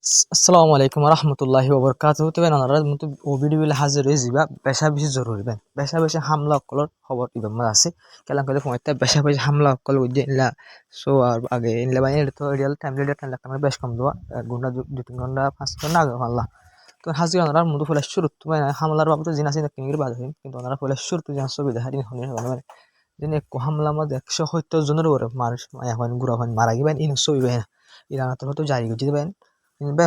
আসসালামু আলাইকুম রহমতুল্লাহি ওবরকাতুহু তো ওনারা মতো ও ভিডিও বিল হাজির হয়ে যাবা বেশা বেশি জরুরি বেন বেশা বেশি হামলা অকলর খবর ইবাম আছে কেলাম করে ফোনতে বেশা বেশি হামলা অকল উদ্দে ইলা সো আর আগে ইনলে বাইন তো রিয়েল টাইম রিয়েল টাইম লাগতা বেশ কম দোয়া ঘন্টা 2-3 ঘন্টা 5 ঘন্টা আগে আল্লাহ তো হাজির ওনারা মতো ফুলে শুরু তো হামলার বাবদ জিনা আছে কিংগির বাদ হইম কিন্তু ওনারা ফুলে শুরু তো জান ছবি দেখা দিন হনে মানে দিন এক হামলা মধ্যে 170 জনের উপরে মানুষ এখন গুড়া হন মারা গিবেন ইন ছবি বেন ইরান তো জারি গজি দেবেন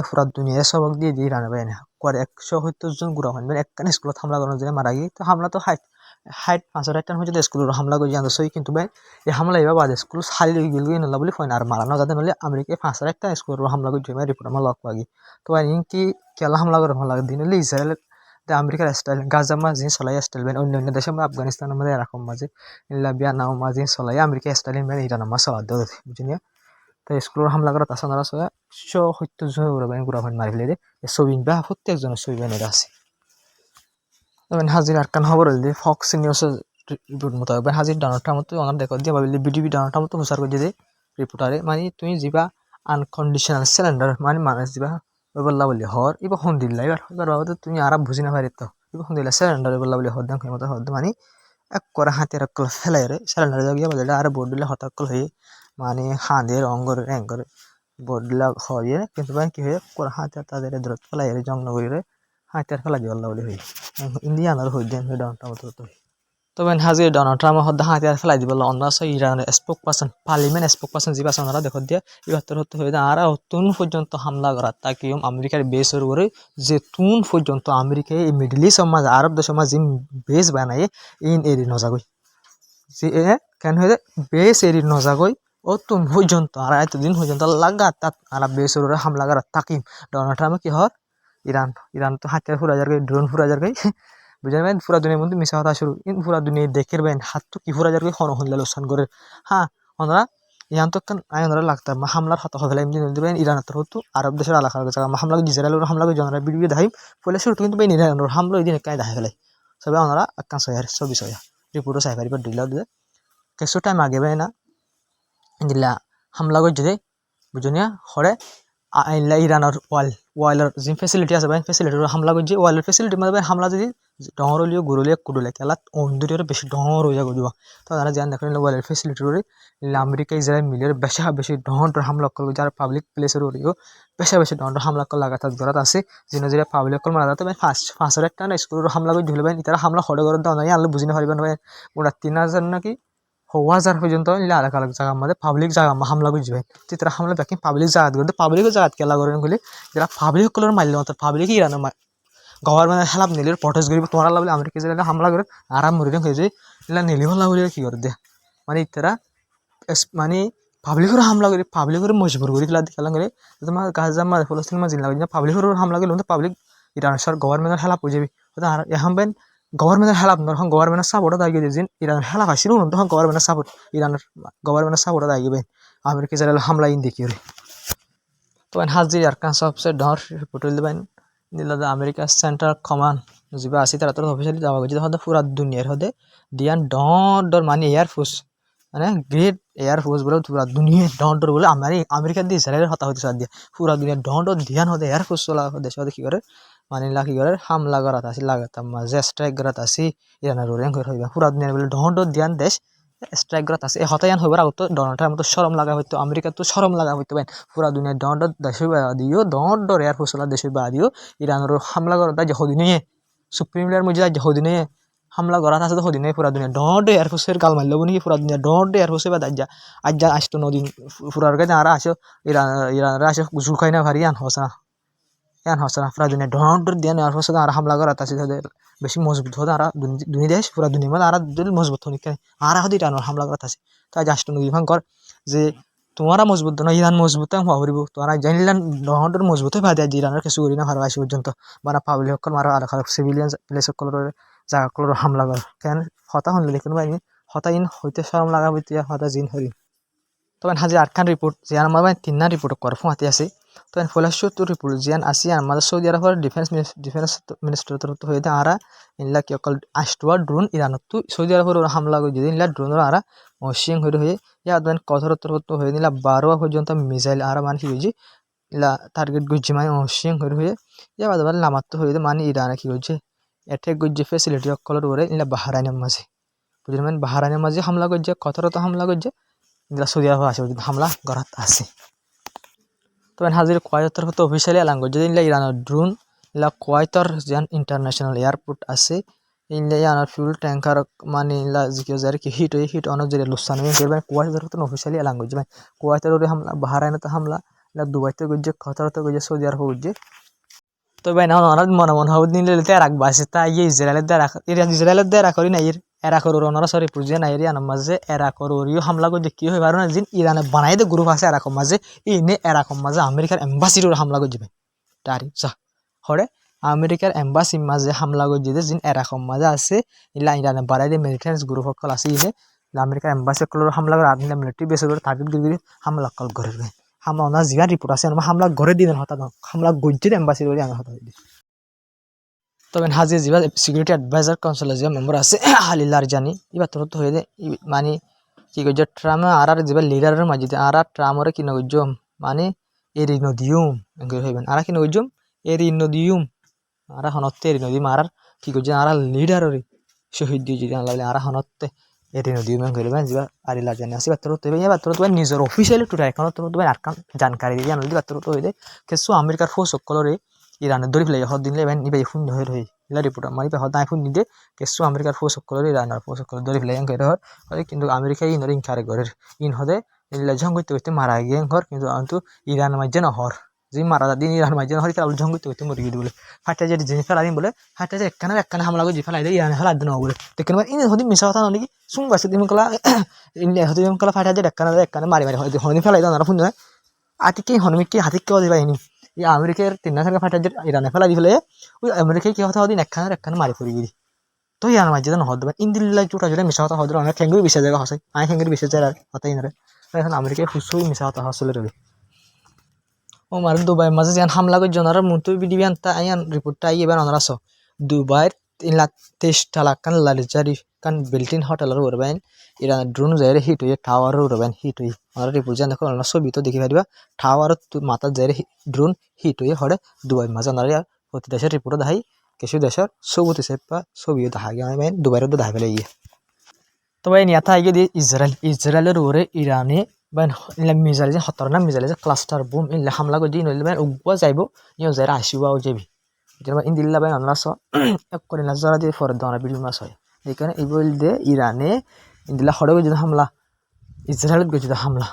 পুরা দুনিয়া সবক দিয়ে দিয়ে রানা বাইনা করে 170 জন গুড়া হন একখানে স্কুলত হামলা করার জন্য মারা গিয়ে তো হামলা তো হাইট হাইট 5 টান হয়েছে স্কুলের হামলা করে জানো সই কিন্তু ভাই এই হামলা এবার বাদে স্কুল সারি গিল গিয়ে নলা বলে ফোন আর মারানো যাতে নলে আমেরিকায় 5 টান স্কুলের হামলা করে জমা রিপোর্ট আমার লক পাগি তো ভাই কি খেলা হামলা করে হামলা দিন হলে ইসরায়েল আমেরিকার স্টাইল গাজা মাঝে চলাই স্টাইল বেন অন্য অন্য দেশের আফগানিস্তানের মধ্যে এরকম মাঝে ইন্ডিয়া নাও মাঝে চলাই আমেরিকা স্টাইল বেন ইরান আমার চলা দেওয়া বুঝিনি তো স্কুলের হামলা করা তাছাড়া নারা সয়া 170 জন গুড়া ভান মারি ফেলে ছবি বা প্রত্যেকজনের ছবি বানিয়ে আছে তবে হাজির আরকান খবর হইলে ফক্স নিউজের রিপোর্ট মোতাবেক হাজির ডোনাল্ড ট্রাম্প তো ওনার দেখো দিয়ে ভাবিলে বিডিবি ডোনাল্ড ট্রাম্প তো হুসার করে দিয়ে রিপোর্টারে মানে তুমি যাবা আনকন্ডিশনাল সিলিন্ডার মানে মানুষ যাবা ওই বললা বলি হর এবার হন দিল্লা এবার বাবা তুমি আর বুঝি না পারি তো এবার হন দিল্লা সিলিন্ডার বললা বলি হর দাম মতো হর মানে এক করে হাতের অকল ফেলাই রে সিলিন্ডার জাগিয়ে বলে আর বোর্ড দিলে হতাকল হয়ে মানে হাঁদের অঙ্গর অ্যাঙ্গর বোর্ডলা হয়ে কিন্তু কি হয়ে করে হাতে তাদের দূরত ফেলাই রে জং নগরীরে হাতের ফেলা দিয়ে বললা বলি হই ইন্ডিয়ানার হই দেন হই ডাউনটাউন তো তবে হাজির ডোনাল্ড ট্রাম্প হদ্দা হাতিয়ার ফেলাই দিব অন্য ইরানের spoke person parliament spoke person যে পার্সন ওরা দেখো দিয়ে ইবাত্তর হতে হয়ে আর তুন পর্যন্ত হামলা করা তাকে আমেরিকার বেসের উপরে যে তুন পর্যন্ত আমেরিকায় এই মিডল ইস্ট সমাজ আরব দেশ সমাজ যে বেস বানায় ইন এরি নজাগই যে কেন হয়ে বেস এরি নজাগই ও তুন পর্যন্ত আর এতদিন পর্যন্ত লাগা তাত আর বেসের উপরে হামলা করা তাকিম ডোনাল্ড ট্রাম্প কি হর ইরান তো হাতিয়ার ফুরা যার ড্রোন ফুরা যার বুঝলেন ভাই পুরা দুনিয়ার মধ্যে মিশা কথা শুরু ইন পুরা দুনিয়া দেখের বেন হাত তো কি ফুরা যার হন হন লোকসান করে হ্যাঁ ওনারা ইয়ান তো কান আই ওনারা লাগতা হামলার হত হবে এমনি দিবেন ইরান তো হতো আরব দেশের এলাকার জায়গা হামলা ইসরায়েলের হামলা করে জনরা ভিডিও দেখাই পরে শুরু কিন্তু বেন ইরানের হামলা দিন কাই দেখা ফেলে সবে ওনারা আকান সয়ার সবই সয়া রিপোর্টও চাই পারিবার দিলা দিলে কিছু টাইম আগে বেন না দিলা হামলা করে যদি বুঝনিয়া হরে আইলা ইরানের ওয়ালের যে ফেসিলিটি আছে ভাই ফেসিলিটির হামলা করছে ওয়ালের ফেসিলিটি মানে হামলা যদি ডর হলিও গুরলিও কুডলে খেলা অন্ধুরের বেশি ডর হয়ে যাবো দিব তো তারা জান দেখেন ওয়ালের ফেসিলিটির আমেরিকা ইসরায়েল মিলের বেশা বেশি ডর হামলা করবে যারা পাবলিক প্লেসের ওরিও বেশা বেশি ডর হামলা কর লাগাতার জরাত আছে যেন যেটা পাবলিক কর মারা যাতে ফাঁসের একটা না স্কুলের হামলা করে ঢুলে তারা হামলা হরে করে দেওয়া নাই আলো বুঝি না পারিবেন ভাই ওরা 3,000 নাকি 1,000 পর্যন্ত আলাদা আলাদা জায়গার মধ্যে পাবলিক জায়গা হামলা করে যাবেন তারা হামলা দেখি পাবলিক জায়গা করতে পাবলিকের জায়গা কেলা করেন বলে যারা পাবলিক কলর মারলে মাত্র পাবলিকই ইরানো গভর্নমেন্টের হেল্প নিলে প্রটেস্ট করি তোমার লাগলে আমেরিকা যে হামলা করে আরাম মরে হয়ে যায় এলা নিলি হল্লা বলে কি করে দে মানে তারা মানে পাবলিকের হামলা করে পাবলিকের মজবুর করে খেলা খেলা করে তোমার গাজা মার ফলস্তিন মাঝিন লাগে পাবলিকের হামলা করলে পাবলিক ইরান সর গভর্নমেন্টের হেল্প হয়ে যাবে আর এখন বেন গভর্নমেন্টের হেল্প নয় এখন গভর্নমেন্টের সাপোর্টও দাগিয়ে দিয়েছেন ইরান হেল্প আসছিল না তখন গভর্নমেন্টের সাপোর্ট ইরানের গভর্নমেন্টের সাপোর্টও দাগিয়ে আমেরিকা যারা হামলা ইন দেখি তো হাজির আর কান সবচেয়ে ডর রিপোর্ট দেবেন দিল আমেরিকার সেন্ট্রাল কমান্ড যা আছে তারা অফিসিয়ালি যাওয়া গেছে হতে পুরা দুনিয়ার হতে দিয়ান ডর মানে এয়ারফোর্স মানে গ্রেট এয়ারফোর্স বলে পুরা দুনিয়ার ডর বলে আমেরিকার দিয়ে ইসরায়েলের হতা হতে দিয়ে পুরা দুনিয়ার ডর ধ্যান হতে এয়ারফোর্স চলা দেশ হতে কি করে মানে কি করে হামলা করাত আসি লাগাতাম মাঝে স্ট্রাইক করাত আসি ইরানের র্যাঙ্ক হইবা পুরা দুনিয়ার বলে ডর ধ্যান দেশ স্ট্রাইক করাত আছে এই হতায়ান হইবার আগত ডোনাল্ড ট্রাম্প তো শরম লাগা হইতো আমেরিকা তো শরম লাগা হইতো পুরা দুনিয়ার ডর দেশের বা দিও ডর এয়ারফোর্স চলা দেশের বা দিও ইরানের হামলা করাত যখন নিয়ে সুপ্রিম লিডার মুঝে যখন নিয়ে হামলা করাত আছে তখন নিয়ে পুরা দুনিয়া ডর এয়ারফোর্সের গাল মারল নাকি পুরা দুনিয়া ডর এয়ারফোর্সে বা দাজ্জা আজ্জা আসতো নদী পুরার কাছে আর আসো ইরানের আসো জুখাই না ভারি ইয়ান হসা পুরা দুনিয়া ডর দিয়ে এয়ারফোর্সে আর হামলা করাত আছে তাদের বেশি মজবুত হতে আর দুনিয়া দেশ পুরা দুনিয়া মানে আর মজবুত হনি আর হতে ইরানের হামলা করাত আছে তাই জাস্ট নদী ভাঙ কর যে তোমারা মজবুত না ইরান মজবুত হরিব তোমরা জানিলাম ডর মজবুত হয়ে ভাই ইরানের কিছু করি না ভালো আসি পর্যন্ত মানে পাবলিক সকল মারা আর সিভিলিয়ান প্লেস সকলের জায়গা সকলের হামলা কর কেন হতা হলে দেখুন ভাই হতা ইন হইতে সরম লাগা হইতে হতা জিন হরি তবে হাজির আটখান রিপোর্ট জিয়ান আমার 3 রিপোর্ট কর ফুঁয়াতে আছে তো ফলাশটো রিপোর্ট জিয়ান আসি আমাদের সৌদি আরবের ডিফেন্স মিনিস্টার তরফ হইতে আরা ইনলা কি অকল আষ্টুয়া ড্রোন ইরানত তো সৌদি আরবের হামলা করে যদি ইনলা ড্রোনের আরা মশিং হয়ে ইয়া দেন কথর তরফ হয়ে নিলা 12 পর্যন্ত মিসাইল আরা মানে কি হয়েছে ইলা টার্গেট গজ্জি মানে অবশ্যই করে হয়ে ইয়া বাদ বাদ লামাত হয়ে মানে ইরানে কি করছে এটেক গজ্জি ফেসিলিটি অকলর করে ইলা বাহারাইনের মাঝে বুঝলেন মানে বাহারাইনের মাঝে হামলা করছে কতরত হামলা করছে ইলা সৌদি আরব আসে হামলা করাত আছে তবে হাজির কোয়াইতের তরফ তো অফিসিয়ালি এলান করছে ইলা ইরানের ড্রোন ইলা কোয়াইতর যেন ইন্টারন্যাশনাল এয়ারপোর্ট আছে ইলা ইয়ানার ফিউল ট্যাঙ্কার মানে ইলা জিকে যার কি হিট অনেক জেরে লুসান করবে কোয়াইতের তরফ তো অফিসিয়ালি এলান করছে মানে কোয়াইতের হামলা বাহারাইনের হামলা ইলা দুবাইতে করছে কতরত করছে সৌদি আরব করছে তো ভাই না ওনারা মনে মনে হবে নিলে রাখবা আছে তা ইয়ে ইসরায়েলের দ্বারা করি না এরা করোর ওনারা সরি পুজে না এরিয়ার মাঝে এরা করোরিও হামলা করছে কি হয় পারো না জিন ইরানে বানাই দে গ্রুপ আছে এরকম মাঝে ইনে এরকম মাঝে আমেরিকার এম্বাসির হামলা করছে ভাই তারি যা হরে আমেরিকার এম্বাসির মাঝে হামলা করছে যে জিন এরকম মাঝে আছে ইলা ইরানে বানাই দে মিলিটারি গ্রুপ সকল আছে ইনে আমেরিকার এম্বাসি কলর হামলা করে আদমিলা মিলিটারি বেসে করে টার্গেট করে হামলা কল করে হামলা ওনার জিগার রিপোর্ট আছে হামলা ঘরে দিবেন হঠাৎ হামলা গজ্জির এম্বাসি করে আমি হঠাৎ তবে হাজির যা সিকিউরিটি অ্যাডভাইজার কাউন্সিলের যে মেম্বার আছে হালিলার জানি এবার তোর তো হয়ে যায় মানে কি করছে ট্রামে আর যে লিডারের মাঝে আর ট্রামরে কি নগজ মানে এরিনোডিউম হইবেন আর কি নগজ এরিনোডিউম আর হনত্তে এরিনোডিউম আর কি করছে আর লিডারের শহীদ দিয়ে যদি আনলাম আর হনত্তে এরিনোডিউম করবেন যা আলিলার জানি আছে তোর তো এবার তোর তোমার নিজের অফিসিয়ালি টুটা এখন তোর তোমার আর জানকারি দিয়ে আনলি তোর তো হয়ে যায় কিছু আমেরিকার ফোর্স সকলরে ইরানের দরি ফেলে হদ দিন লেবেন নিবে ফোন ধরে হই ইলা রিপোর্ট মারি হদ নাই ফোন নিদে কিছু আমেরিকার ফোর্স সকলরে ইরানের ফোর্স সকল দরি ফেলে করে হয় কিন্তু আমেরিকা ইনরে ইনকারে করে ইন হদে ইলা ঝং করতে করতে মারা গিয়ে ঘর কিন্তু ইরান মাঝে না হর যে মারা দিন ইরান মাঝে না হর তাহলে ঝং করতে করতে মরে গিয়ে বলে ফাটা যে জিনিস ফেলা দিন বলে ফাটা যে একখানে হামলা করে ফেলাই দেয় ইরানে ফেলা দিন বলে দেখেন ইন হদি মিশা কথা নাকি শুন গাছে দিন কলা ইন্ডিয়া হদি দিন কলা ফাটা যে একখানে মারি মারি হদি ফেলাই দাও না ফোন আতিকে হনমিকে হাতে কেউ দিবা এনি এই আমেরিকার 3 ফাটা যে ইরানে ফেলা দিলে ওই আমেরিকায় কি কথা দিন একখানে মারি পড়ি গিয়ে তো ইয়ার মাঝে যেন হদ ইন্দিল্লা চোটা জোরে মিশা কথা হদ অনেক ঠেঙ্গুরি বিশে জায়গা হসাই আই ঠেঙ্গুরি বিশে যায় হতাই না এখন আমেরিকায় ফুসুই মিশা কথা হসলে রবি ও মার দুবাই মাঝে যেন হামলা করে জনার মুতুই বিডিবি আনতা আইয়ান রিপোর্টটা আই এবার অনারাস দুবাইয়ের 3,23 কান লালজারি কান বিল্টিন হোটেলের উড়বেন ইরান ড্রোন যাইরে হিট হয়ে টাওয়ারের উড়বেন হিট হয়ে ওনারা রিপোর্ট জান দেখো ওনারা ছবি তো দেখি পারিবা টাওয়ার মাথা যাইরে ড্রোন হিট হয়ে হরে দুবাই মাঝে ওনারা প্রতি দেশের রিপোর্ট দেখাই কিছু দেশের ছবিতে সেপা ছবিও দেখা গিয়ে আমি দুবাইয়ের দেখা ফেলে গিয়ে তবে নিয়াথা আগে দিয়ে ইসরায়েলের ওরে ইরানে মিজাইল যে খতরনাক মিজাইল যে ক্লাস্টার বুম ইনলে হামলা করে দিয়ে নইলে উগুয়া যাইব ইয়ে যাইরা আসিবাও যাবি যেমন ইন্দিল্লা বাই আমরা এক করে না জরা দিয়ে ফরদ আমরা ভিডিও মাছ হয় এইখানে এই বল দিয়ে ইরানে ইন্দিল্লা হরে গেছে হামলা ইসরায়েলত গেছে হামলা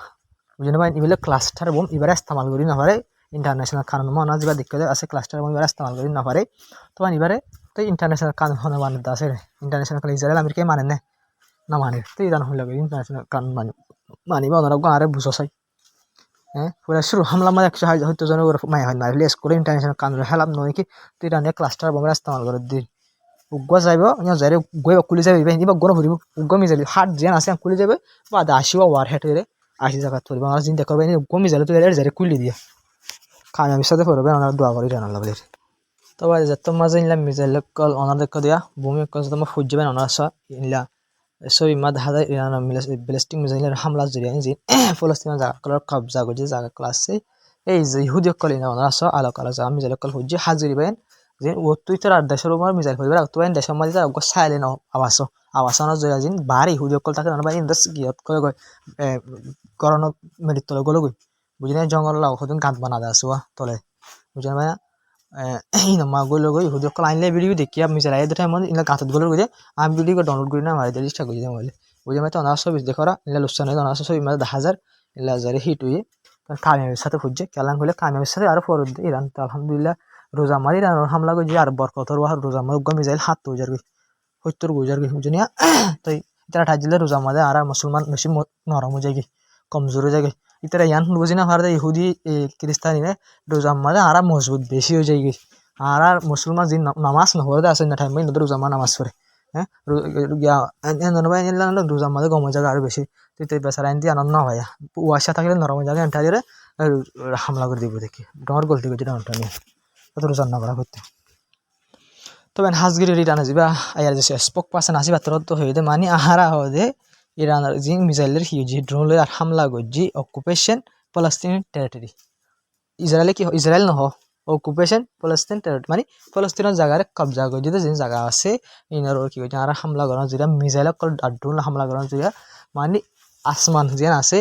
বুঝলেন ভাই এগুলো ক্লাস্টার বোম এবারে ইস্তেমাল করি না পারে ইন্টারন্যাশনাল কানুন মনে যেবা দেখতে আছে ক্লাস্টার বোম এবারে ইস্তেমাল করি না পারে তখন এবারে তো ইন্টারন্যাশনাল কানুন হনে মানতে আছে ইন্টারন্যাশনাল কানুন ইসরায়েল আমেরিকায় মানে না মানে তো ইরান হইলে ইন্টারন্যাশনাল কানুন মানিবা ওনারা আরে বুঝো চাই হ্যাঁ পুরা শুরু হামলা মানে 100 জনের উপর মাই হয় না হলে স্কুলে ইন্টারন্যাশনাল কানুন হেলাম নয় কি তো ইরানে ক্লাস্টার বোম ইস্তেমাল করে দিন উগ্র যাইব যাই গৈ কুলি যাবে বা গণ ফুরিব উগ্র মিজাইল হাত যেন আছে কুলি যাবে বা আসিব ওয়ার হেঁটে আসি জায়গা ধরব আমার চিন্তা করবে উগ্র মিজাইল তো যাই কুলি দিয়া খানা বিসাতে পড়বে ওনারা দোয়া করি রান্না বলে তবে যত মাঝে ইনলা মিজাইল কল ওনাদের দিয়া ভূমি কল তোমার ফুট যাবেন ওনারা ইনলা সবই মাদ হাজার ইরান ব্যালিস্টিক মিসাইলের হামলা জড়িয়ে যে ফলস্তিনের জায়গাগুলোর কবজা করছে জায়গাগুলো আছে এই যে ইহুদি কল ইনা ওনারা আলোক আলো যা মিসাইল কল হচ্ছে হাজিরি বাইন যে ও তুই তোর 8 দেশের উপর মিসাইল হইবে তুই দেশের মাঝে যাও সাইলেন্ট আওয়াজ জয়া জিন বাড়ি ইহুদি কল থাকে না ভাই ইন্দাস গিয়ত করে করণ মেরিত তলে গলো গই বুঝিনা জঙ্গল লাও হদিন গাঁত বানা দে আসুয়া তলে বুঝিনা ভাই মা গলো গই ইহুদি কল আইনলে ভিডিও দেখি আমি মিসাইল আই টাইম ইনলা গাঁত গলো গই আমি ভিডিও ডাউনলোড করি না মারি দিলি চেষ্টা করি বলে বুঝে মাই তো অনার ছবি দেখরা ইনলা লুসান হয় অনার ছবি মানে 10,000 ইনলা যারে হিট হই কামিয়াবের সাথে ফুজছে কেলান হইলে কামিয়াবের সাথে আরো ফরদ ইরান তো আলহামদুলিল্লাহ রোজা মারি ইরান হামলা করে যে আর বরকতর ওয়াহ রোজা মার গমি যাইল 70 গই 70 গই বুঝনিয়া তো ইতারা ঠাজিলে রোজা মাদে আর মুসলমান বেশি নরম হয়ে যায় কমজোর হয়ে যায় ইতারা ইয়ান বুঝি না পারে ইহুদি খ্রিস্টানি রে রোজা মাদে আর মজবুত বেশি হয়ে যায় আর মুসলমান যে নামাজ না হরে আছে না টাইম ইনদের রোজা মা নামাজ পড়ে হ্যাঁ রোজা মাদে গম জায়গা আরো বেশি তুই বেচারা আইন দিয়ে আনন্দ না হয় ওয়াশা থাকলে নরম জায়গা এন্টা দিয়ে হামলা করে দিব দেখি ডর গলতি করছে ডাউনটা নিয়ে কত রান্না করা করতে তবে হাজগিরি ইরানে যাবা আয়ার যে স্পোক পার্সন আসিবা তোর তো হয়ে মানে আহারা হদে ইরানের যে মিসাইলের হিউজি ড্রোনের হামলা গজি অকুপেশন প্যালেস্টাইন টেরিটরি ইজৰাইলে কি ইজৰাইল নহ অকুপেশ্যন ফলস্তিন টেৰিটৰি মানে ফলস্তিনৰ জাগাৰে কব্জা কৰি দিতে যেন জাগা আছে ইনার কি কইছে আর হামলা করার যেটা মিসাইল ড্রোন হামলা করার যেটা মানে আসমান যেন আছে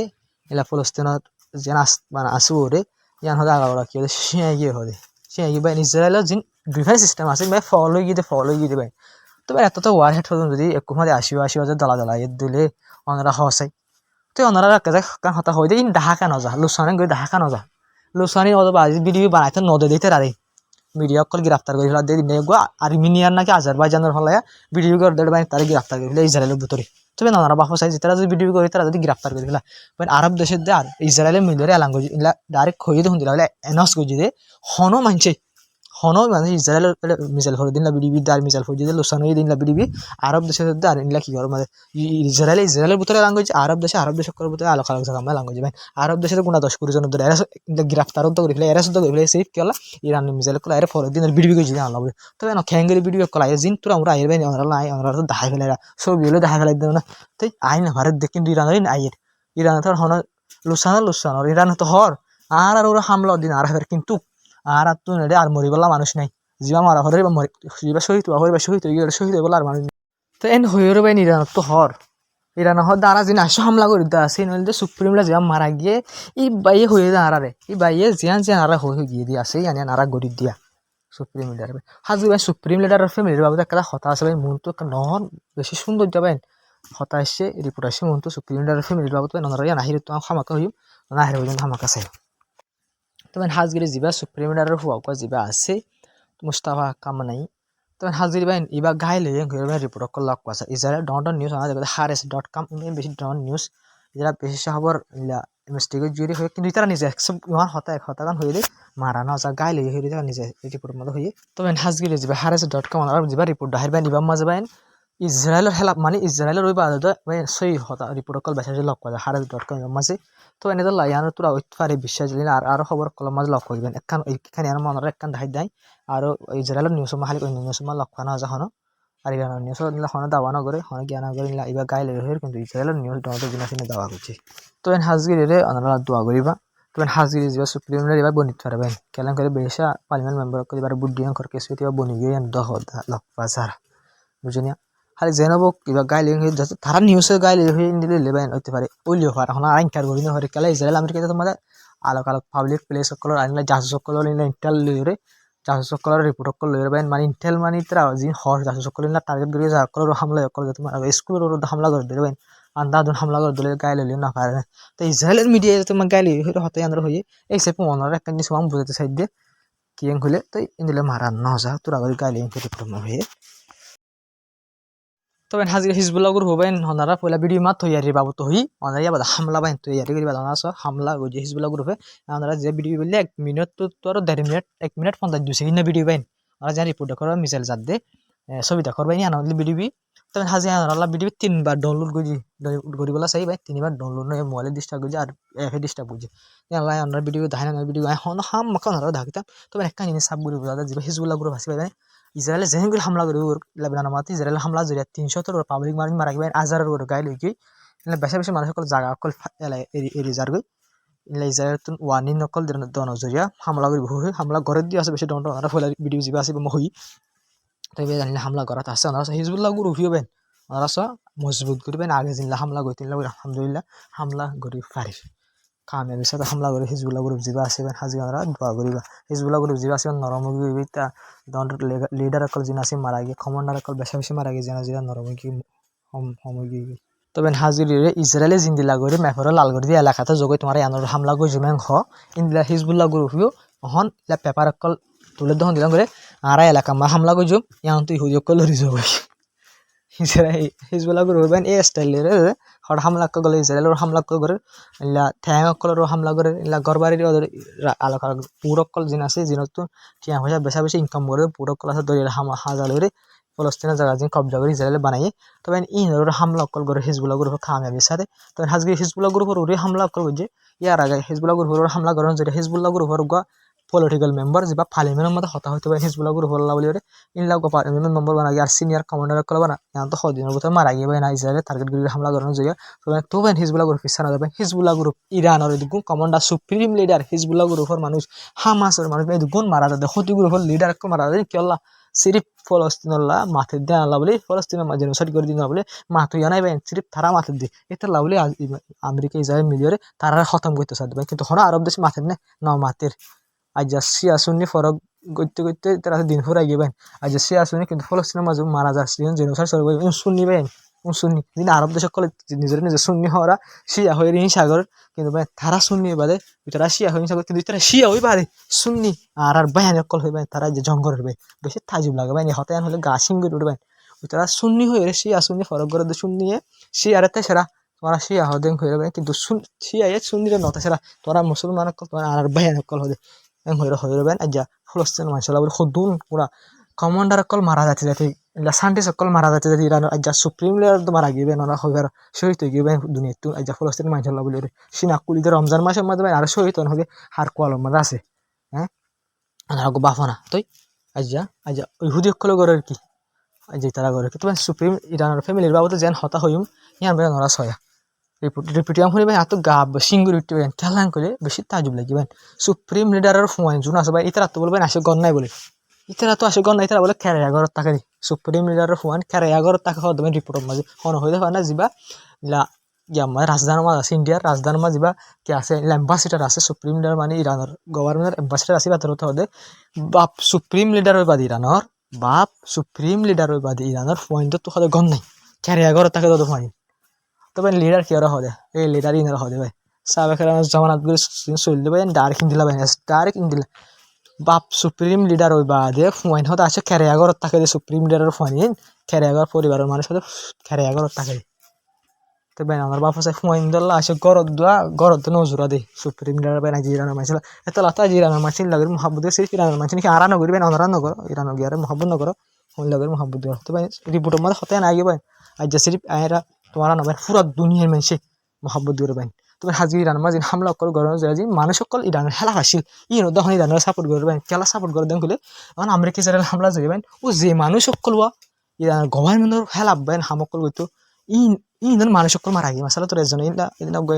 এলা ফলস্তিনত যেন মানে আসু ওরে ইয়ান হদা আগা কি শিয়াই গিয়ে হদে শিয়াই গিয়ে বাইন ইজরাইলের যে ডিফেন্স সিস্টেম আছে ভাই ফলো গিয়ে ভাই তবে এত তো ওয়ার হেড যদি একটু মাঝে আসি দলা দলা এর দিলে ওনারা হসাই তো ওনারা কান হতা হয়ে ইন ডাহাকা নজা লুসানে গই ডাহাকা নজা লুসানি অথবা আজি ভিডিও বানাইতে নদে দিতে রারে মিডিয়া অকল গ্রেফতার করে ফেলা দিয়ে দিনে গো আর্মেনিয়ার নাকি আজারবাইজানের হলে ভিডিও করে দেড় বাইন তারা গ্রেফতার করে ফেলে ইসরায়েলের ভিতরে তবে নানা বাপ চাই তারা যদি ভিডিও করে তারা যদি গ্রেফতার করে ফেলা আরব দেশের দিয়ে আর ইসরায়েলের মিলিয়ে এলাঙ্গ ডাইরেক্ট খইয়ে দেখুন দিলা বলে এনস গজি দে হনো মানছে হনো মানে ইসরায়েলের মিসাইল ফোর দিন বিডিবি আর মিসাইল ফোর দিলে লুসানো দিন বিডিবি আরব দেশের আর ইনলা কি করে মানে ইসরায়েলের ভিতরে লাঙ্গুয়েজ আরব দেশের ভিতরে আলোক আলোক জায়গা মানে লাঙ্গুয়েজ ভাই আরব দেশের গুণা 10 জনের ধরে এরা গ্রেফতার তো করে ফেলে এরা শুদ্ধ করে ফেলে সেই কি হলা ইরান মিসাইল কলা এর ফোর দিন বিডিবি গজি আনলা বলে তবে না খ্যাঙ্গের বিডিবি কলা জিন তোরা আমরা আইর ভাই আমরা তো দাহাই ফেলে সব বিলে দাহাই ফেলে দেব না তাই আইন ভারত দেখ কিন্তু ইরানের আইয়ের ইরান তো হন লুসানো ইরান তো হর আর ওরা হামলা দিন আর কিন্তু আর তো নেড়ে আর মরিবলা মানুষ নাই জিবা মারা হরে বা মরি জিবা শহীদ হরে বা শহীদ হয়ে শহীদ হয়ে আর মানুষ তো এন হইরে বাই ইরান তো হর ইরান হর দ্বারা যিনি আসো হামলা করে দিতে আসে নইলে সুপ্রিমলা জিবা মারা গিয়ে ই বাইয়ে হয়ে যা আরারে ই বাইয়ে জিয়ান আরা হয়ে গিয়ে দিয়ে আসে ইয়ানি আরা গড়ি দিয়া সুপ্রিম লিডার হাজি ভাই সুপ্রিম লিডারের ফ্যামিলির বাবদ একটা কথা আছে ভাই মন তো নহন বেশি সুন্দর যাবেন হতা আসছে রিপোর্ট আসছে মন তো সুপ্রিম লিডারের ফ্যামিলির বাবদ ননরা ইয়া নাহির তো খামাকা হইম নাহির পর্যন্ত খামাকা চাই তবে হাজগিরি জিবা সুপ্রিম লিডারের হুয়া জিবা আছে মুস্তাফা কামানাই তবে হাজির বাইন ইবা গাইলে রিপোর্ট করল আছে ইসরায়েল ডট নিউজ আমাদের hares.com বেশি ডট নিউজ যারা বেশি খবর ইনভেস্টিগেট জুরি হয়ে কিন্তু তারা নিজে ইমান হতাগান হয়ে দেয় মারানো যা গাইলে হয়ে তারা নিজে রিপোর্টের মধ্যে হয়ে তবে হাজগিরি যাবে hares.com যাবা রিপোর্ট ডাহির বাইন ইবা মাঝে বাইন ইসরায়েলের হেলা মানে ইসরায়েলের ওই বাদে সই হতা রিপোর্ট কল বেশি লক করে hares.com মাঝে তো এনে দল ইয়ানো তোরা ওইফারে বিশ্বাস দিলেন আর খবর কল মাঝে লক করবেন একখান এখানে আর মনের একখান দাহাই দেয় আর ইসরায়েলের নিউজ মাহালি নিউজ মা লক খানা যা হনো আর ইরানের নিউজ নিলা হনো দাওয়া না করে হনো জ্ঞান করে নিলা ইবা গাইলে হয়ে কিন্তু ইসরায়েলের নিউজ ডতে জিনিস দাওয়া করছে তো এন হাজগিরি রে আনারা দোয়া করিবা তো এন হাজগিরি যা সুপ্রিম রে এবার বনিত পারবেন কেলান করে বেশা পার্লামেন্ট মেম্বার করে এবার বুদ্ধিয়ান করে কেসে বনি গিয়ে দহ লক বাজার বুঝিনা খালি জেনব কিবা গাইলে তারা নিউজে গাইলে হয়ে নিলে লেবেন হইতে পারে ওইলিও হয় এখন আর ইনকার করি না হরে কেলা ইসরায়েল আমেরিকাতে তোমাদের আলোক আলোক পাবলিক প্লেস সকলের আনিলে জাহাজ সকলের ইন্টাল লইরে জাহাজ সকলের রিপোর্ট সকল লইরে বেন মানে ইন্টেল মানে তারা যে হর জাহাজ সকলের টার্গেট করে যা সকলের হামলা করে তোমার স্কুলের হামলা করে দিলে বেন আন্দাজন হামলা করে দিলে গাইলে না পারে তো ইসরায়েলের মিডিয়া তোমার গাইলে হতে আন্দার হয়ে এই সে মনের একটা জিনিস আমি বুঝাতে চাই দিয়ে কি হলে তো ইন্দিলে মারা না যা তোরা গাইলে রিপোর্ট হয়ে তবে হাজির হিজবুল্লাহ গুর হবেন হনারা পয়লা ভিডিও মাত তৈয়ারি বাবদ হই অনারা বাদ হামলা বাইন তৈয়ারি করি বাদ অনারা হামলা গজি হিজবুল্লাহ গুর হবে অনারা যে ভিডিও বললে 1 মিনিট তো আর 1.5 মিনিট 1 মিনিট 52 সেকেন্ড ভিডিও বাইন ওরা যা রিপোর্ট করে মিসাইল জাত দে ছবি দেখর বাইনি আনলি ভিডিও তবে হাজির অনারা ভিডিও 3 বার ডাউনলোড গজি গরিবলা চাই ভাই 3 বার ডাউনলোড নয় মোবাইলে ডিস্টার্ব গজি আর এফে ডিস্টার্ব গজি আল্লাহ অনারা ভিডিও দাহানা ভিডিও এখন হাম মাখন অনারা ধাকিতাম তবে একটা জিনিস সাব গুরি বুঝা যে হিজবুল্লাহ গুর ভাসি ভাই ইসরায়েলে যেহেগুলো হামলা করে লেবানন মাতি ইসরায়েল হামলা জড়িয়ে 300 পাবলিক মারা গেবেন আজারের ওর গায়ে লইকি বেশি বেশি মানুষ সকল জায়গা অকল এরিজার গই ইসরায়েল ওয়ার্নিং নকল দন জড়িয়া হামলা করে বহু হামলা ঘরে দিয়ে আছে বেশি দন্ড ওরা ফলে ভিডিও যাবে আসবে মহি তাই জানিলে হামলা করাত আছে ওনারা হিজবুল্লাহ গুরু হইবেন ওনারা মজবুত করবেন আগে জিনলা হামলা করতেন আলহামদুলিল্লাহ হামলা করি পারি কামিয়াবির সাথে হামলা করে হিজবুল্লাহ গ্রুপ জিবা আসবেন হাজিরা দোয়া করিবা হিজবুল্লাহ গ্রুপ জিবা আসবেন নরমুখী তা লিডার অকল যিনি আছে মারা গিয়ে কমান্ডার অকল বেশি বেশি মারা গিয়ে যেন নরমুখী সমুখী তবে হাজিরে ইসরায়েলে জিন্দিলা করে মেফর লালগড় দিয়ে এলাকাতে যোগে তোমার আনোর হামলা করে জমেন হ ইন্দিলা হিজবুল্লাহ গ্রুপিও হন ইলা পেপার অকল তুলে দহন দিলাম করে আর এলাকা মা হামলা করে জম ইয়ান তুই হুজ অকল রিজর্ভ ইসরায়েল হিজবুল্লাহ গ্রুপ হবেন এই স্টাইলের হর হামলা গলে ইসরায়েলের হামলা করে ইলা ঠ্যাং অকলের হামলা করে ইলা গরবারির ওদের আলোক পুরকল জিন আছে জিনত ঠ্যাং পয়সা বেশা বেশি ইনকাম করে পুরকল আছে দরিয়ার হাজার করে ফলস্তিনের জায়গা যে কবজা করে ইসরায়েলে বানাইয়ে তবে ইনর হামলা অকল করে হিজবুল্লাহ গ্রুপ কামিয়াবির সাথে তবে হাজকে হিজবুল্লাহ গ্রুপের ওরে হামলা অকল যে ইয়ার আগে হিজবুল্লাহ গ্রুপের হামলা করেন যেটা হিজবুল্লাহ গ্রুপের পলিটিক্যাল মেম্বার যেবা পার্লিমেন্টের মধ্যে হতা হইতে পারে হিজবুল্লাহ গ্রুপ হল্লা বলি ইনলা পার্লিমেন্ট মেম্বার বানা আর সিনিয়র কমান্ডার কল বানা এখন তো সদিনের ভিতরে মারা গিয়ে না ইসরায়েলে টার্গেট করে হামলা করানো যায় তো বেন হিজবুল্লাহ গ্রুপ ইচ্ছা না যাবেন হিজবুল্লাহ গ্রুপ ইরানের এদিকে কমান্ডার সুপ্রিম লিডার হিজবুল্লাহ গ্রুপের মানুষ হামাসের মানুষ এদিকে মারা যায় ক্ষতি গ্রুপের লিডার মারা যায় কি আল্লাহ সিরিফ ফলস্তিনল্লাহ মাথে দেন আল্লাহ বলে ফলস্তিনের জেনোসাইড করে দিন বলে মাথু জানাই বেন সিরিফ তারা মাথে দিয়ে এটা লাভলে আমেরিকা ইসরায়েল মিলিয়ে তারা খতম করতে চাইবে কিন্তু হন আরব দেশ মাথের নে ন মাথের আজ শিয়া সুন্নি ফরক করতে করতে তারা দিন ফুরাই গেবেন আজ শিয়া সুন্নি কিন্তু ফলস্তিনের মাঝে মারা যাচ্ছে জেনোসাইড সুন্নি বেন সুন্নি যিনি আরব দেশ সকলে নিজের নিজের সুন্নি হওয়া শিয়া হয়ে ঋণ সাগর কিন্তু তারা সুন্নি বাদে তারা শিয়া হয়ে সাগর কিন্তু তারা শিয়া হয়ে বাদে সুন্নি আর বায়ান অকল হইবেন তারা যে জঙ্গল হইবে বেশি তাজিব লাগবে হতায়ন হলে গা সিঙ্গুর উঠবেন তারা সুন্নি হয়ে শিয়া সুন্নি ফরক করে সুন্নি শিয়ারে সেরা তোরা শিয়া হদেন হয়ে যাবে কিন্তু শিয়া সুন্নিরে নতা সেরা তোরা মুসলমান তোরা আর বায়ান অকল হলে হয়ে যাবেন আজ ফলস্তিন মানুষলা বলে সদুন পুরা কমান্ডার অকল মারা যাচ্ছে যাতে সান্টিস অকল মারা যাচ্ছে যাতে ইরান আজ সুপ্রিম লিডার তো মারা গিয়ে ওরা হইবার শহীদ হয়ে গিয়ে দুনিয়া তো আজ ফলস্তিন মানুষলা বলে সিনাকুলিদের রমজান মাসের মধ্যে আর শহীদ হবে হার কোয়ালর মধ্যে আছে হ্যাঁ আর বাফনা তুই আজ ইহুদি অকল গড়ের কি আজ তারা গড়ে কি তোমার সুপ্রিম ইরানের ফ্যামিলির বাবদ যেন হতা হইম ইয়ান বেন ওরা ছয়া রিপিটিয়াম শুনিবেন এত গাব সিঙ্গুর উঠবেন খেলান করে বেশি তাজুব লাগিবেন সুপ্রিম লিডারের ফোন জুন আসবে ইতারা তো বলবেন আসে গণ নাই বলে ইতারা তো আসে গণ নাই ইতারা বলে খেরাইয়া ঘর টাকা দি সুপ্রিম লিডারের ফোন খেরাইয়া ঘর টাকা খাওয়া দেবেন রিপোর্টের মাঝে হন হয়ে যাবে না যাবা ইলা ইয়ামা রাজধানীর মাঝে আছে ইন্ডিয়ার রাজধানীর মাঝে যাবা কি আছে এম্বাসিডার আছে সুপ্রিম লিডার মানে ইরানের গভর্নমেন্টের এম্বাসিডার আছে বাতর হতে হবে বাপ সুপ্রিম লিডার হয়ে বাদে ইরানের বাপ সুপ্রিম লিডার হয়ে বাদে ইরানের ফোন তো হতে গণ নাই খেরাইয়া ঘর টাকা তো ফোন তবে লিডার কি ওরা হদে এই লিডার ইনারা হদে ভাই সাবেকের জমানাত গুলো চলতে ভাই ডাইরেক্ট ইন্দিলা ভাই ডাইরেক্ট ইন্দিলা বাপ সুপ্রিম লিডার ওই বাদে ফুয়াইন হতে আসে খেরিয়াগরত থাকে যে সুপ্রিম লিডারের ফুয়াইন খেরিয়াগর পরিবারের মানুষ হতে খেরিয়াগরত থাকে তো ভাই আমার বাপ আছে ফুয়াইন দল্লা আসে গরত নজুরা দে সুপ্রিম লিডার ভাই নাকি ইরানের মানুষ এত লাতা ইরানের মানুষ লাগে মহাব্বত সেই ইরানের মানুষ নাকি আরা নগরী ভাই অনারা নগর ইরানের গিয়ারে মহাব্বত নগর ফোন লাগে মহাব্বত তো ভাই রিপোর্টের মধ্যে হতে না আগে ভাই আজ যে সিরিফ আয়রা তোমারা নবেন পুরা দুনিয়ার মানুষে মহাব্বত করে বাইন তোমার হাজির ইরান মাঝে হামলা অকল গরম যে মানুষ সকল ইরানের হেলা হাসিল তখন ইরানের সাপোর্ট করবেন খেলা সাপোর্ট করে দেন খুলে তখন আমেরিকা ইসরায়েল হামলা যাবেন ও যে মানুষ সকল ইরানের গভর্নমেন্টের হেলা বেন হামকল করতো ইন মানুষ সকল মারা গিয়ে মাসালা তোর এজন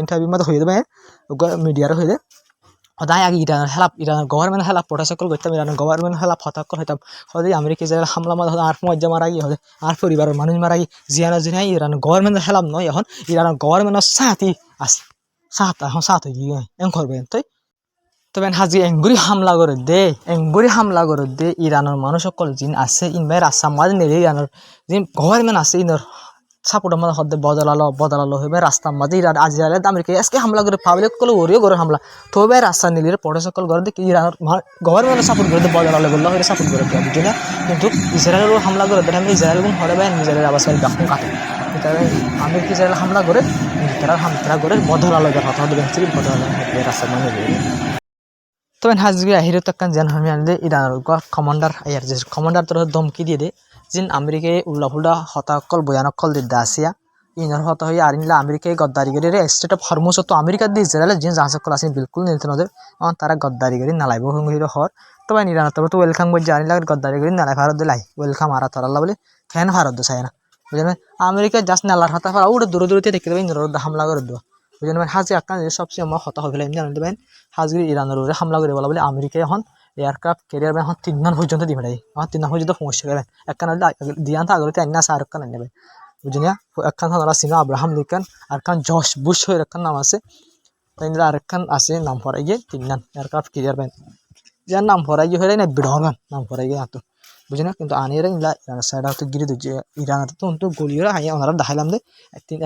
ইন্টারভিউ মধ্যে হয়ে দেবে মিডিয়ার হয়ে যায় সদায় আগে ইরানের গভর্নমেন্ট হেলাপ পটা সকল করতাম ইরানের গভর্নমেন্ট হেলাপ হতাক্কল হইতাম সদায় আমেরিকা ইসরায়েল হামলা মাঝে আর মজ্জা মারা গিয়ে হবে আর পরিবারের মানুষ মারা গিয়ে জিয়ানা জিনাই ইরানের গভর্নমেন্টের হেলাপ নয় এখন ইরানের গভর্নমেন্টের সাথই আছে এখন সাথ হয়ে গিয়ে এং করবেন তাই তবে হাজি এঙ্গুরি হামলা করে দে ইরানের মানুষ সকল জিন আছে ইনবাই আসাম মাঝে নেই ইরানের যে গভর্নমেন্ট আছে ইনার সাপোর্টের মধ্যে হদ্দে বদলালো হইবে রাস্তার মাঝে ইরান আজরাইল আমেরিকা আজকে হামলা করে পাবলিক কল ওরিও করে হামলা তবে রাস্তা নিলে পড়ে সকল করে দেখি ইরানের গভর্নমেন্ট সাপোর্ট করে বদলালো বললো হয়ে সাপোর্ট করে দেওয়া বুঝি না কিন্তু ইসরায়েলও হামলা করে দেয় আমি ইসরায়েল গুণ হরে ভাই ইসরায়েল আবার গাফুন কাটে আমেরিকা ইসরায়েল হামলা করে তারা করে বদলালো কথা হবে বদলালো রাস্তার মানে তবে হাজবি আহির তখন যেন আমি আনলে ইরানের কমান্ডার আয়ার যে কমান্ডার তোর ধমকি দিয়ে দে जिन अमेरिकाय उल्ला फुल्ला हताकल बयानकल दिद्दा आसिया इनर हता हई आर इनला अमेरिकाय गद्दारी करी रे स्टेट अफ हरमुज तो अमेरिका दि इजराइल जिन जाहाजकल आसिन बिल्कुल निलते नदे तारा गद्दारी करी नालाइबो हंगिरो हर तबे इरान तो वेलकाम बज जानि लाग गद्दारी करी नालाइ भारत दिलाई वेलकाम आरा तराला बोले फैन भारत दो सायना बुझेन अमेरिका जास्ट नालार हता फारा उड़ दूर दूर देखते देबे इनर हमला कर दो बुझेन हाजी आकान सबसे हम हता हबेला जान देबेन हाजी इरानर हमला करे बोला बोले अमेरिका এখন एयरक्राफ्ट कैरियर में हम 3 मान पर्यন্ত दिबे भाई हम 3 मान पर्यন্ত पहुंच गए একখান দিয়ান তা আগরে আইনা সার একখান নেবে বুঝিনা একখান হলো সিনা আব্রাহাম লিঙ্কন আর একখান জর্জ বুশ এর একখান নাম আছে তাইনরা আর একখান আছে নাম পড়াইয়ে 3 নাম এয়ারক্রাফট ক্যারিয়ার में যার নাম পড়াইয়ে হইলে না বিড়হগান নাম পড়াইয়ে আতো বুঝিনা কিন্তু আনিরা ইলা সাইড হতে গিরি দে ইরান তো গলিরা হাইয়া ওনারা দেখাইলাম দে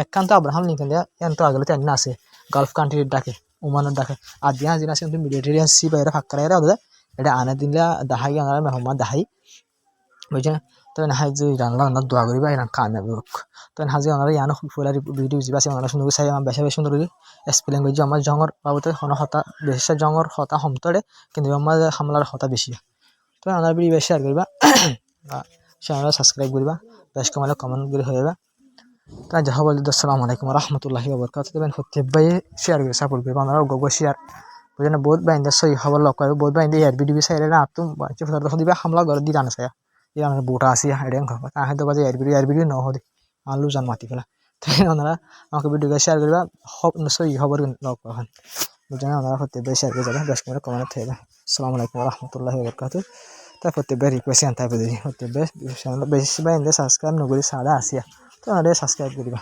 একখান তো আব্রাহাম লিঙ্কন দেয়া এন তো আগলে আইনা আছে গালফ কান্ট্রির ডাকে ওমানের ডাকে আর দিয়া জিনা আছে মিলিটারি সি বাইরে ফাক্কারা ওদা এটা আনা দিলা দাহাই আনারা মেহমান দাহাই বুঝছেন তো নাহাই যে রান্না রান্না দোয়া করিবা ইরান কামিয়াব হোক তো হাজি আনারা ইয়ানো ফুলার ভিডিও জিবাসি আনারা সুন্দর চাই আমার বেশা বেশি সুন্দর এক্সপ্লেইন করি আমার জঙ্গর বাবতে হন হতা বেশা জঙ্গর হতা হমতরে কিন্তু আমার হামলার হতা বেশি তো আনার ভিডিও বেশি শেয়ার করিবা চ্যানেল সাবস্ক্রাইব করিবা বেশ কমালে কমেন্ট করে হইবা তো যাহা বলি আসসালামু আলাইকুম ওয়া রাহমাতুল্লাহি ওয়া বারাকাতুহু দেবেন হতে ভাই শেয়ার করে সাপোর্ট করবা আমরা গগো শেয়ার বুঝে না বহুত বাইন্দা সহি খবর লক করে বহুত বাইন্দা ইয়ার ভিডিও সাইরে না তুম বাচ্চা ফুটার দিবা হামলা করে দি রানা সায়া ইরানের বুটা আসি হাইডেন খাবা তা হয়তো বাজে ইয়ার ভিডিও ন হদি আলু জান মাতি ফেলা তাই ওনারা আমাকে ভিডিও শেয়ার করবা সহি খবর লক করেন বুঝে না ওনারা হতে বেশ শেয়ার করে যাবে বেশ করে কমেন্ট থাকবে আসসালামু আলাইকুম ওয়া রাহমাতুল্লাহি ওয়া বারাকাতুহু তারপর তে রিকোয়েস্ট আনতে হবে হতে বেশ বেশি বাইন্দা সাবস্ক্রাইব নগরি সাদা আসিয়া তো ওনারা সাবস্ক্রাইব করিবা